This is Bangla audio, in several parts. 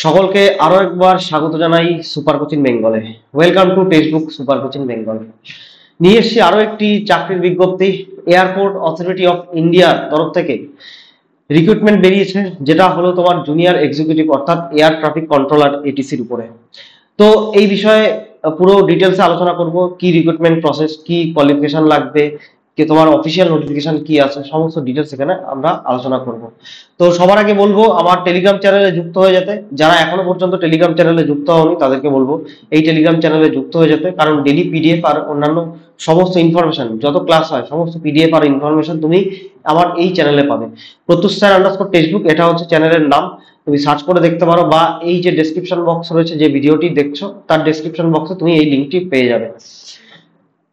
সকলকে আরো একবার স্বাগত জানাই সুপার কোচিং বেঙ্গলে। Welcome to textbook super coaching Bengal. নিয়ে এসেছি আরো একটি চাকরির বিজ্ঞপ্তি। এয়ারপোর্ট অথরিটি অফ ইন্ডিয়ার তরফ থেকে রিক্রুটমেন্ট বেরিয়েছে, যেটা হলো তোমার জুনিয়র এক্সিকিউটিভ অর্থাৎ এয়ার ট্রাফিক কন্ট্রোলার এটিসির উপরে। তো এই বিষয়ে পুরো ডিটেলসে আলোচনা করব, কি রিক্রুটমেন্ট প্রসেস, কি কোয়ালিফিকেশন লাগবে, কি তোমার অফিসিয়াল নোটিফিকেশন কি আছে, সমস্ত ডিটেলস এখানে আমরা আলোচনা করব। তো সবার আগে বলবো আমার টেলিগ্রাম চ্যানেলে যুক্ত হয়ে যেতে। যারা এখনো পর্যন্ত টেলিগ্রাম চ্যানেলে যুক্ত হওনি তাদেরকে বলবো এই টেলিগ্রাম চ্যানেলে যুক্ত হয়ে যেতে, কারণ ডেলি পিডিএফ আর অন্যান্য সমস্ত ইনফরমেশন, যত ক্লাস হয় সমস্ত পিডিএফ আর ইনফরমেশন তুমি আমার এই চ্যানেলে পাবে। প্রত্যুষ স্যার আন্ডারস্কোর টেক্সটবুক, এটা হচ্ছে চ্যানেলের নাম। তুমি সার্চ করে দেখতে পারো, বা এই যে ডেসক্রিপশন বক্স রয়েছে, যে ভিডিওটি দেখছো তার ডেসক্রিপশন বক্সে তুমি এই লিঙ্কটি পেয়ে যাবে।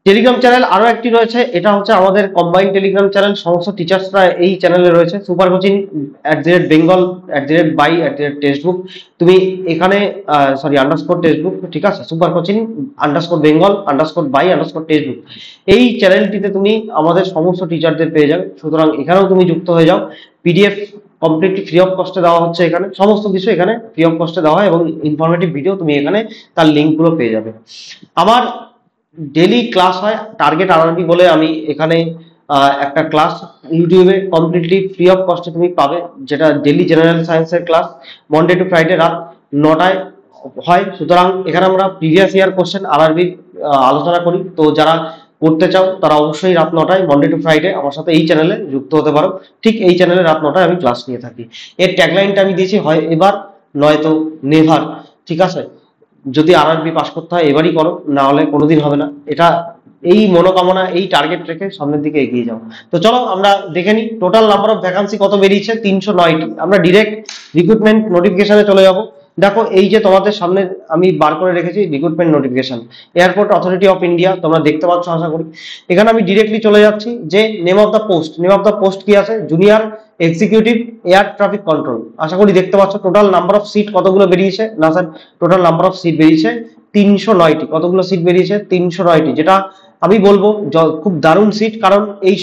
টেলিগ্রাম চ্যানেল আরো একটি রয়েছে, এটা হচ্ছে আমাদের কম্বাইন্ড টেলিগ্রাম চ্যানেল। সমস্ত টিচার্সরা এই চ্যানেলে রয়েছে। Super coaching @bengal @by @textbook। তুমি এখানে আন্ডারস্কোর টেক্সটবুক, ঠিক আছে, super coaching _bengal _by _textbook, এই চ্যানেলটিতে তুমি আমাদের সমস্ত টিচারদের পেয়ে যাবে। সুতরাং এখানেও তুমি যুক্ত হয়ে যাও। পিডিএফ কমপ্লিটলি ফ্রি অফ কস্টে দেওয়া হচ্ছে, এখানে সমস্ত কিছু এখানে ফ্রি অফ কস্টে দেওয়া হয়, এবং ইনফরমেটিভ ভিডিও তুমি এখানে তার লিঙ্কগুলো পেয়ে যাবে। আমার ডেলি ক্লাস হয় টার্গেট আরআরবি বলে, আমি এখানে একটা ক্লাস ইউটিউবে কমপ্লিটলি ফ্রি অফ কস্টে তুমি পাবে, যেটা ডেলি জেনারেল সায়েন্সের ক্লাস মন্ডে টু ফ্রাইডে রাত 9টায় হয়। সুতরাং এখানে আমরা প্রিভিয়াস ইয়ার কোশ্চেন আরআরবি আলোচনা করি। তো যারা করতে চাও তারা অবশ্যই রাত 9টায় মন্ডে টু ফ্রাইডে আমার সাথে এই চ্যানেলে যুক্ত হতে পারো। ঠিক এই চ্যানেলে রাত 9টায় আমি ক্লাস নিয়ে থাকি। এর ট্যাগলাইনটা আমি দিয়েছি, হয় এবার নয়তো নেভার। ঠিক আছে, যদি আরআরবি পাস করতে হয় এবারই করো, না হলে কোনোদিন হবে না। এটা এই মনোকামনা, এই টার্গেট রেখে সামনের দিকে এগিয়ে যাও। তো চলো আমরা দেখে নিই টোটাল নাম্বার অফ ভ্যাকান্সি কত বেরিয়েছে, 309টি। আমরা ডিরেক্ট রিক্রুটমেন্ট নোটিফিকেশনে চলে যাব। দেখো এই যে তোমাদের সামনে আমি বার করে রেখেছি recruitment notification, airport authority of India, তোমরা দেখতে পাচ্ছ আশা করি। এখানে আমি ডিরেক্টলি চলে যাচ্ছি যে নেম অফ দ্য পোস্ট কি আছে, junior executive air traffic control. আশা করি দেখতে পাচ্ছ। টোটাল নাম্বার অফ সিট কতগুলো বেরিয়েছে, না sir, total number of seat বেরিয়েছে 309টি। কতগুলো সিট বেরিয়েছে, 309টি, যেটা আমি বলবো খুব দারুণ সিট। কারণ এই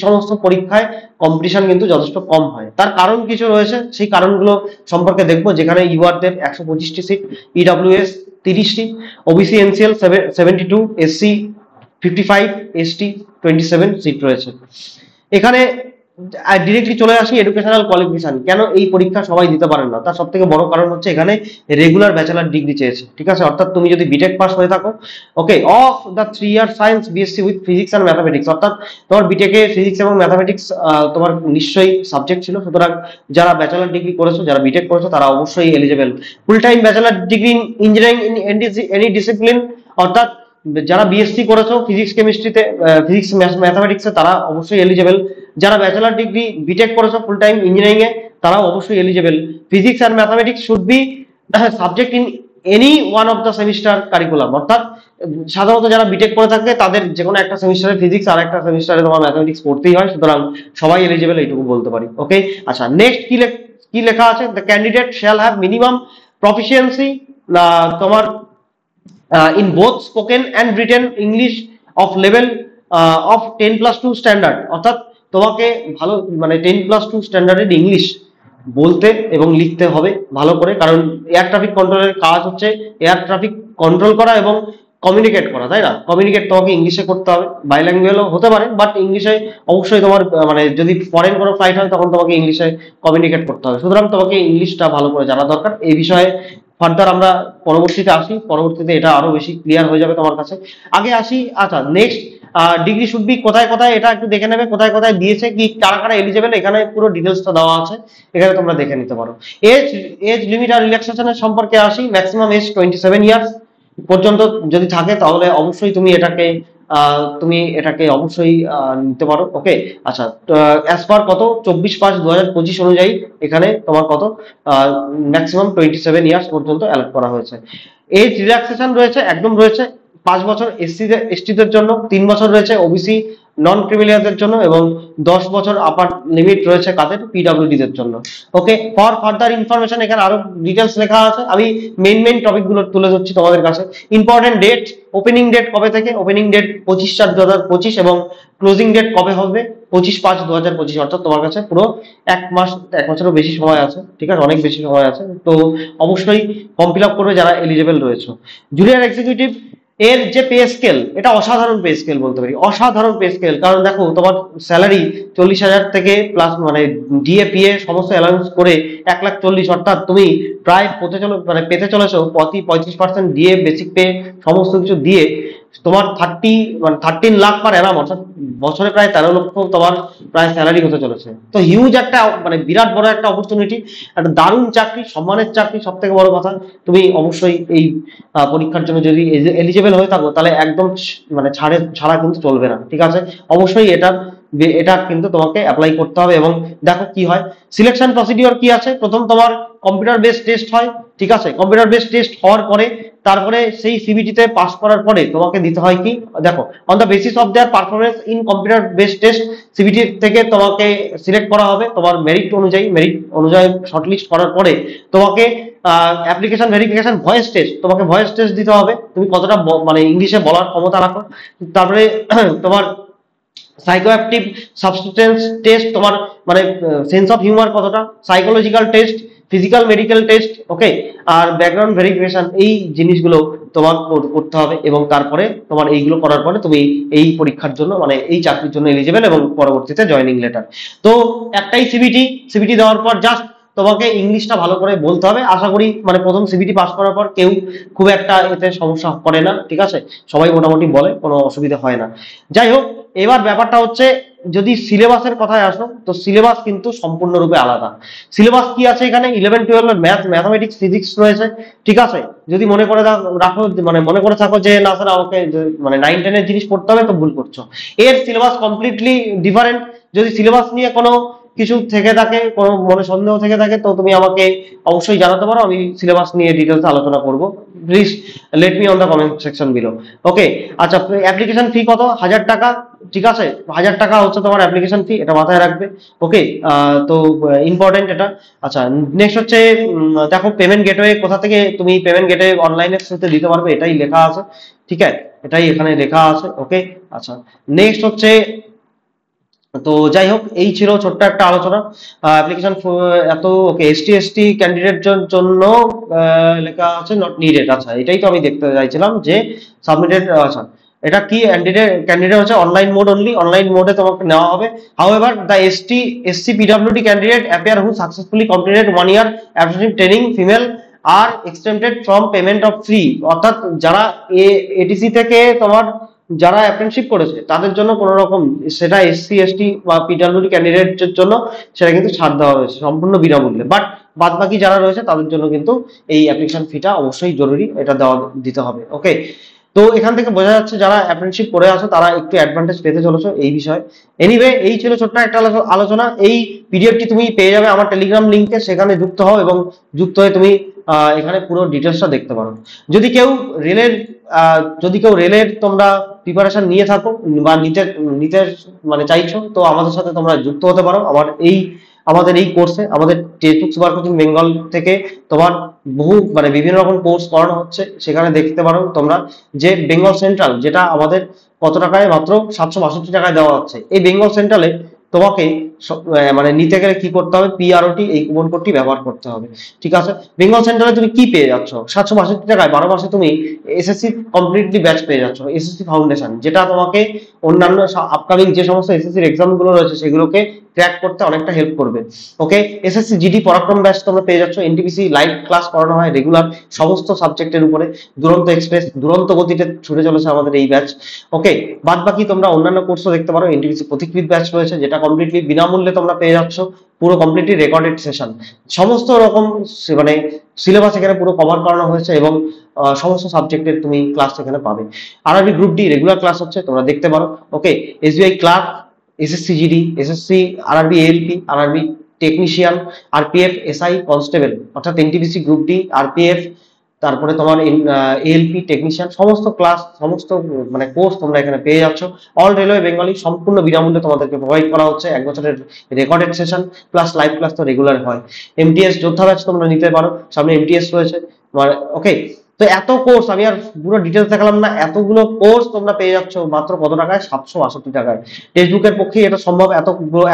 সমস্ত পরীক্ষায় কম্পিটিশন কিন্তু যথেষ্ট কম হয়। তার কারণ কিছু রয়েছে, সেই কারণগুলো সম্পর্কে দেখবো। যেখানে ইউআরদের 125টি সিট, ইডব্লিউএস 30টি, OBC NCL 72, SC 55, ST 27 seat রয়েছে। এখানে ডিরেক্টলি চলে আসি এডুকেশনাল কোয়ালিফিকেশন। কেন এই পরীক্ষা সবাই দিতে পারেন না, তার সব থেকে বড় কারণ হচ্ছে এখানে রেগুলার ব্যাচেলার ডিগ্রি চেয়েছে। ঠিক আছে, অর্থাৎ তুমি যদি বিটেক পাস হয়ে থাকো, okay, of the 3 year science BSc with physics and mathematics, অর্থাৎ তোমার বিটেকে ফিজিক্স এবং ম্যাথামেটিক্স তোমার নিশ্চয়ই সাবজেক্ট ছিল। সুতরাং যারা ব্যাচেলার ডিগ্রি করেছো, যারা বিটেক করেছো, তারা অবশ্যই eligible. Full time bachelor degree in engineering in any discipline, অর্থাৎ যারা বিএসসি করেছো ফিজিক্স কেমিস্ট্রিতে, ফিজিক্স ম্যাথামেটিক্সে, তারা অবশ্যই এলিজেবল। যারা ব্যাচেলার ডিগ্রি বিটেক করেছো ফুল টাইম ইঞ্জিনিয়ারিং এ, তারাও অবশ্যই eligible. Physics and mathematics should be subject in any one of the semester curriculum, অর্থাৎ সাধারণত যারা বিটেক করে থাকে তাদের যে কোনো একটা সেমিস্টারে ফিজিক্স আর একটা সেমিস্টারে তোমার ম্যাথামেটিক্স পড়তেই হয়। সুতরাং সবাই এলিজেবল, এইটুকু বলতে পারি। ওকে, আচ্ছা, নেক্সট কি লেখা আছে, the candidate shall have minimum proficiency তোমার in both spoken and written English of level of 10+2 standard, অর্থাৎ তোমাকে ভালো, মানে 10+2 স্ট্যান্ডার্ডের ইংলিশ বলতে এবং লিখতে হবে ভালো করে। কারণ এয়ার ট্রাফিক কন্ট্রোলের কাজ হচ্ছে এয়ার ট্রাফিক কন্ট্রোল করা এবং কমিউনিকেট করা, তাই না? কমিউনিকেট তোমাকে ইংলিশে করতে হবে, বাইল্যাঙ্গুয়ালও হতে পারে, বাট ইংলিশে অবশ্যই তোমার, মানে যদি ফরেন কোনো ফ্লাইট হয় তখন তোমাকে ইংলিশে কমিউনিকেট করতে হবে। সুতরাং তোমাকে ইংলিশটা ভালো করে জানা দরকার। এই বিষয়ে ফার্দার আমরা পরবর্তীতে আসি, পরবর্তীতে এটা আরো বেশি ক্লিয়ার হয়ে যাবে তোমার কাছে। আগে আসি, আচ্ছা, নেক্সট ডিগ্রি শুড বি কোথায় কোথায়, এটা একটু দেখে নেবে কোথায় কোথায় দিয়েছে, কি কারা কারা এলিজেবল, এখানে পুরো ডিটেলসটা দেওয়া আছে, এখানে তোমরা দেখে নিতে পারো। এজ লিমিট আর রিল্যাক্সেশনের সম্পর্কে আসি। ম্যাক্সিমাম এজ 27 ইয়ার্স পর্যন্ত যদি থাকে তাহলে অবশ্যই তুমি এটাকে অবশ্যই নিতে পারো। ওকে, আচ্ছা, অ্যাজ পার কত 24/5/2025 অনুযায়ী এখানে তোমার কত ম্যাক্সিমাম 27 ইয়ার্স পর্যন্ত অ্যালট করা হয়েছে। এজ রিল্যাক্সেশন রয়েছে, একদম রয়েছে 5 বছর এসটিদের জন্য, 3 বছর রয়েছে ওবিসি নন ক্রিমিলিয়ারদের জন্য, এবং 10 বছর আপার লিমিট রয়েছে কাদের, পিডব্লিউডি দের জন্য। ওকে, ফর ফার্দার ইনফরমেশন এখানে আরো ডিটেলস লেখা আছে। আমি মেইন টপিক গুলো তুলে ধরছি তোমাদের কাছে। ইম্পর্টেন্ট ডেট, ওপেনিং ডেট কবে থেকে, ওপেনিং ডেট 25/4/2025, এবং ক্লোজিং ডেট কবে হবে, 25/5/2025, অর্থাৎ তোমার কাছে পুরো এক বছরেরও বেশি সময় আছে, ঠিক আছে, অনেক বেশি সময় আছে। তো অবশ্যই ফর্ম ফিল আপ করবে যারা এলিজেবল রয়েছে। জুনিয়র এক্সিকিউটিভ এর যে পে স্কেল, এটা অসাধারণ পে স্কেল বলতে পারি, অসাধারণ পে স্কেল। কারণ দেখো তোমার স্যালারি 40,000 থেকে প্লাস মানে ডিএ পিএ সমস্ত অ্যালাউন্স করে 1,40,000, অর্থাৎ তুমি প্রায় পেতে চলেছো 35% ডিএ বেসিক পে সমস্ত কিছু দিয়ে তোমার 13 লাখ পার অ্যানাম, অর্থাৎ বছরে প্রায় 13 লক্ষ তোমার প্রায় স্যালারি হতে চলেছে। তো হিউজ একটা মানে বিরাট বড় একটা অপরচুনিটি, একটা দারুণ চাকরি, সম্মানের চাকরি। সব থেকে বড় কথা, তুমি অবশ্যই এই পরীক্ষার জন্য যদি এলিজেবল হয়ে থাকো তাহলে একদম মানে ছাড়া কিন্তু চলবে না, ঠিক আছে। অবশ্যই এটা কিন্তু তোমাকে অ্যাপ্লাই করতে হবে। এবং দেখো কি হয়, সিলেকশন প্রসিডিওর কি আছে। প্রথম তোমার কম্পিউটার বেসড টেস্ট হয়, ঠিক আছে। কম্পিউটার বেসড টেস্ট হওয়ার পরে তারপরে সেই সিবিটিতে পাস করার পরে তোমাকে দিতে হয় কি, দেখো, on the basis of their performance in computer based test, CBT থেকে তোমাকে সিলেক্ট করা হবে তোমার মেরিট অনুযায়ী শর্টলিস্ট করার পরে তোমাকে অ্যাপ্লিকেশন ভেরিফিকেশন তোমাকে ভয়েস টেস্ট দিতে হবে, তুমি কতটা মানে ইংলিশে বলার ক্ষমতা রাখো। তারপরে তোমার সাইকোঅ্যাক্টিভ সাবস্টেন্স টেস্ট, তোমার মানে সেন্স অফ হিউমার কতটা, psychological test, physical medical test, okay, আর ব্যাকগ্রাউন্ড ভেরিফিকেশন, এই জিনিসগুলো তোমার করতে হবে। এবং তারপরে তোমার এইগুলো করার পরে তুমি এই পরীক্ষার জন্য মানে এই চাকরির জন্য এলিজিবল, এবং পরবর্তীতে জয়েনিং লেটার। তো একটাই সিবিটি দেওয়ার পর জাস্ট তোমাকে ইংলিশটা ভালো করে বলতে হবে। আশা করি মানে প্রথম সিবিটি পাস করার পর কেউ খুব একটা এতে সমস্যা করে না, ঠিক আছে, সবাই মোটামুটি বলে, কোনো অসুবিধা হয় না। যাই হোক, এবার ব্যাপারটা হচ্ছে, যদি সিলেবাসের কথায় আসো তো সিলেবাস কিন্তু সম্পূর্ণরূপে আলাদা। সিলেবাস কি আছে এখানে, 11-12 এর ম্যাথমেটিক্স ফিজিক্স রয়েছে, ঠিক আছে। যদি মনে করে রাখো মানে মনে করে থাকো যে না স্যার আমাকে মানে 9-10 এর জিনিস পড়তে হবে, তো ভুল করছো। এর সিলেবাস কমপ্লিটলি ডিফারেন্ট। যদি সিলেবাস নিয়ে কোনো কিছু থেকে থাকে, কোনো মনে সন্দেহ থেকে থাকে, তো তুমি আমাকে অবশ্যই জানাতে পারো, আমি সিলেবাস নিয়ে ডিটেলস আলোচনা করব। Please let me on the comment section below. Okay, আচ্ছা, অ্যাপ্লিকেশন ফি কত, 1,000 টাকা, ঠিক আছে। 1,000 টাকা হচ্ছে তোমার অ্যাপ্লিকেশন ফি, এটা মাথায় রাখবে। ওকে, তো ইম্পর্টেন্ট এটা। আচ্ছা, নেক্সট হচ্ছে দেখো পেমেন্ট গেটওয়ে কোথা থেকে তুমি পেমেন্ট গেটওয়ে অনলাইনের সাথে দিতে পারবে, এটাই লেখা আছে, ঠিক আছে, এটাই এখানে লেখা আছে। ওকে, আচ্ছা, নেক্সট হচ্ছে, তো যাই হোক, এই ছিল ছোট্ট একটা আলোচনা। অ্যাপ্লিকেশন এত, ওকে, এসটি ক্যান্ডিডেট জন্য লেখা আছে নট নিডেড। আচ্ছা, এটাই তো আমি দেখতে চাইছিলাম যে সাবমিটেড। আচ্ছা, এটা কি, ক্যান্ডিডেট হচ্ছে অনলাইন মোড অনলি, অনলাইন মোডে তোমাকে নেওয়া হবে। However the SC PWD candidate appear who successfully completed 1 year apprenticeship training female are exempted from payment of free, অর্থাৎ যারা এটিসি থেকে তোমার যারা অ্যাপ্রেন্টিসশিপ করেছে তাদের জন্য কোনো রকম, সেটা এসসি এসটি বা পিডব্লিউডি ক্যান্ডিডেটের জন্য সেটা কিন্তু ছাড় দেওয়া হয়েছে সম্পূর্ণ বিনামূল্যে। বাট বাদ বাকি যারা রয়েছে তাদের জন্য কিন্তু এই অ্যাপ্লিকেশন ফিটা অবশ্যই জরুরি, এটা দিতে হবে। ওকে, তো এখান থেকে বোঝা যাচ্ছে যারা অ্যাপ্রেন্টিসশিপ করে আছো তারা একটু অ্যাডভান্টেজ পেতে চলেছো এই বিষয়ে। এনিওয়ে, এই ছিল ছোট্ট একটা আলোচনা। এই পিডিএফটি তুমি পেয়ে যাবে আমার টেলিগ্রাম লিঙ্কে, সেখানে যুক্ত হও এবং যুক্ত হয়ে তুমি এখানে পুরো ডিটেলসটা দেখতে পারো। যদি কেউ রেলের তোমরা প্রিপারেশন নিয়ে থাকো বা নিতে মানে চাইছো, তো আমাদের সাথে তোমরা যুক্ত হতে পারো আমাদের এই কোর্সে। আমাদের টেক্সটবুক সুপার কোচিং বেঙ্গল থেকে তোমার বহু মানে বিভিন্ন রকম কোর্স করানো হচ্ছে, সেখানে দেখতে পারো তোমরা যে বেঙ্গল সেন্ট্রাল, যেটা আমাদের কত টাকায়, মাত্র 762 টাকায় দেওয়া হচ্ছে। এই বেঙ্গল সেন্ট্রালে তোমাকে মানে নিতে গেলে কি করতে হবে, পিআরওটি এই কুপন কোডটি ব্যবহার করতে হবে, ঠিক আছে। বেঙ্গল সেন্ট্রালে তুমি কি পেয়ে যাচ্ছ, 762 টাকায় 12 মাসে তুমি এসএসসি কমপ্লিটলি ব্যাচ পেয়ে যাচ্ছ, এসএসসি ফাউন্ডেশন, যেটা তোমাকে অন্যান্য আপকামিং যে সমস্ত এসএসসির এক্সাম গুলো রয়েছে সেগুলোকে ক্র্যাক করতে অনেকটা হেল্প করবে। ওকে, এসএসসি জিডি পরাক্রম ব্যাচ তোমরা পেয়ে যাচ্ছ, এনটিপিসি লাইভ ক্লাস করানো হয় রেগুলার সমস্ত সাবজেক্টের উপরে, দুরন্ত এক্সপ্রেস দুরন্ত গতিতে ছুটে চলেছে আমাদের এই ব্যাচ। ওকে, বাদ বাকি তোমরা অন্যান্য কোর্সও দেখতে পারো, এনটিপিসি পথিকৃৎ ব্যাচ রয়েছে যেটা কমপ্লিটলি বিনামূল্যে তোমরা পেয়ে যাচ্ছ, পুরো কমপ্লিটলি রেকর্ডেড সেশন, সমস্ত রকম মানে সিলেবাস এখানে পুরো কভার করানো হয়েছে এবং সমস্ত সাবজেক্টের তুমি ক্লাস এখানে পাবে। RRB group D regular class হচ্ছে, তোমরা দেখতে পারো। Okay, SBI clerk, SSC GD, SSC RRB ALP, RRB technician, RPF, SI constable, অর্থাৎ এনটিপিসি গ্রুপ ডি, আরপিএফ, তারপরে তোমার এএলপি টেকনিশিয়ান, সমস্ত ক্লাস সমস্ত মানে কোর্স তোমরা এখানে পেয়ে যাচ্ছ। অল রেলওয়ে বেঙ্গলি সম্পূর্ণ বিনামূল্যে তোমাদেরকে প্রোভাইড করা হচ্ছে, 1 বছরের recorded session plus live class তো রেগুলার হয়। এমটিএস যোদ্ধা ব্যাচ তোমরা নিতে পারো, সামনে এমটিএস রয়েছে। ওকে, তো এত কোর্স আমি আর পুরো ডিটেলস দেখালাম না, এতগুলো কোর্স তোমরা পেয়ে যাচ্ছ মাত্র কত টাকায়, 762 টাকায়। টেক্সটবুকের পক্ষে এটা সম্ভব,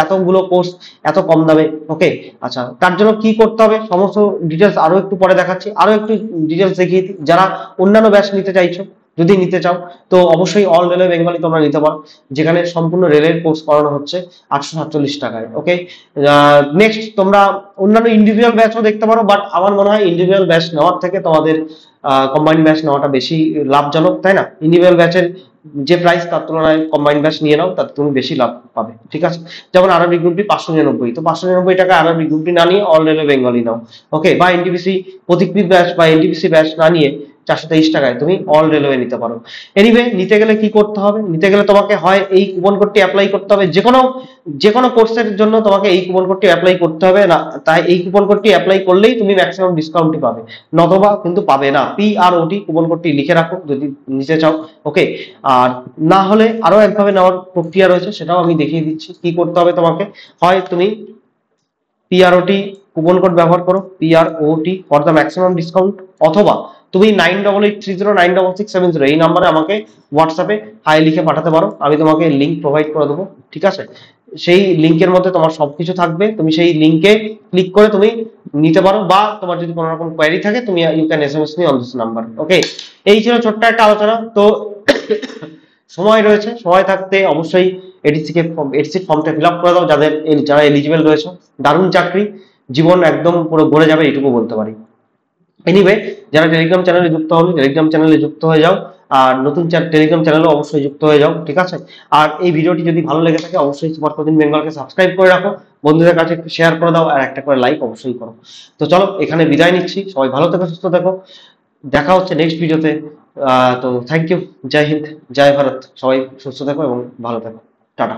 এতগুলো কোর্স এত কম দামে। ওকে, আচ্ছা, তার জন্য কি করতে হবে সমস্ত ডিটেলস আরো একটু পরে দেখাচ্ছি, আরো একটু ডিটেলস দেখিয়ে দিই। যারা অন্যান্য ব্যাচ নিতে চাইছো, যদি নিতে চাও, তো অবশ্যই অল রেলওয়ে বেঙ্গলি তোমরা নিতে পারো, যেখানে সম্পূর্ণ রেলের কোর্স করানো হচ্ছে 847 টাকায়। ওকে, নেক্সট তোমরা অন্যান্য ইন্ডিভিজুয়াল ব্যাচও দেখতে পারো, বাট আমার মনে হয় ইন্ডিভিজুয়াল ব্যাচ নেওয়ার থেকে তোমাদের কম্বাইন্ড ব্যাচ নেওয়াটা বেশি লাভজনক, তাই না? ইন্ডিভিজুয়াল ব্যাচের যে প্রাইস তার তুলনায় কম্বাইন্ড ব্যাচ নিয়ে নাও, তাতে তুমি বেশি লাভ পাবে, ঠিক আছে? যেমন আরবি গ্রুপ ডি 599, তো 599 টাকা আরবি গ্রুপ ডি না নিয়ে অল রেলওয়ে বেঙ্গলি নাও। ওকে, বা এনটিপিসি পথিকৃৎ ব্যাচ বা এনটিপিসি ব্যাচ না নিয়ে 423 টাকায় তুমি অল রেলওয়ে নিতে পারো। এনিওয়ে, নিতে গেলে কি করতে হবে? নিতে গেলে তোমাকে হয় এই কুপন কোডটি অ্যাপ্লাই করতে হবে, যে কোনো কোর্সের জন্য তোমাকে এই কুপন কোডটি অ্যাপ্লাই করতে হবে না, তাই এই কুপন কোডটি অ্যাপ্লাই করলেই তুমি ম্যাক্সিমাম ডিসকাউন্টই পাবে, নতবা কিন্তু পাবে না। PROT কুপন কোডটি লিখে রাখো যদি নিতে চাও। ওকে, আর না হলে আরো একভাবে নেওয়ার প্রক্রিয়া রয়েছে, সেটাও আমি দেখিয়ে দিচ্ছি। কি করতে হবে তোমাকে? হয় তুমি PROT কুপন কোড ব্যবহার করো, PROT for the maximum discount, অথবা তুমি 9883096670 এই নাম্বারে আমাকে হোয়াটসঅ্যাপে হাই লিখে পাঠাতে পারো, আমি তোমাকে লিংক প্রোভাইড করে দেবো, ঠিক আছে? সেই লিংকের মধ্যে তোমার সবকিছু থাকবে, তুমি সেই লিংকে ক্লিক করে তুমি নিতে পারো, বা তোমার যদি কোনো রকম কোয়েরি থাকে তুমি you can SMS me on this number. Okay, এই ছিল ছোট্ট একটা আলোচনা। তো সময় রয়েছে, সময় থাকতে অবশ্যই এটিসি ফর্মটা ফিল আপ করে দাও, যারা এলিজিবল রয়েছে। দারুণ চাকরি, জীবন একদম পুরো গড়ে যাবে এটুকু বলতে পারি। এনিওয়ে, যারা টেলিগ্রাম চ্যানেলে যুক্ত হবে, টেলিগ্রাম চ্যানেলে যুক্ত হয়ে যাও, আর নতুন টেলিগ্রাম চ্যানেলে অবশ্যই যুক্ত হয়ে যাও, ঠিক আছে? আর এই ভিডিওটি যদি ভালো লেগে থাকে অবশ্যই সুপার কোচিং বেঙ্গলকে সাবস্ক্রাইব করে রাখো, বন্ধুদের কাছে একটু শেয়ার করে দাও, আর একটা করে লাইক অবশ্যই করো। তো চলো, এখানে বিদায় নিচ্ছি, সবাই ভালো থেকো, সুস্থ থেকো, দেখা হচ্ছে নেক্সট ভিডিওতে। তো থ্যাংক ইউ, জয় হিন্দ, জয় ভারত, সবাই সুস্থ থেকো এবং ভালো থেকো, টাটা।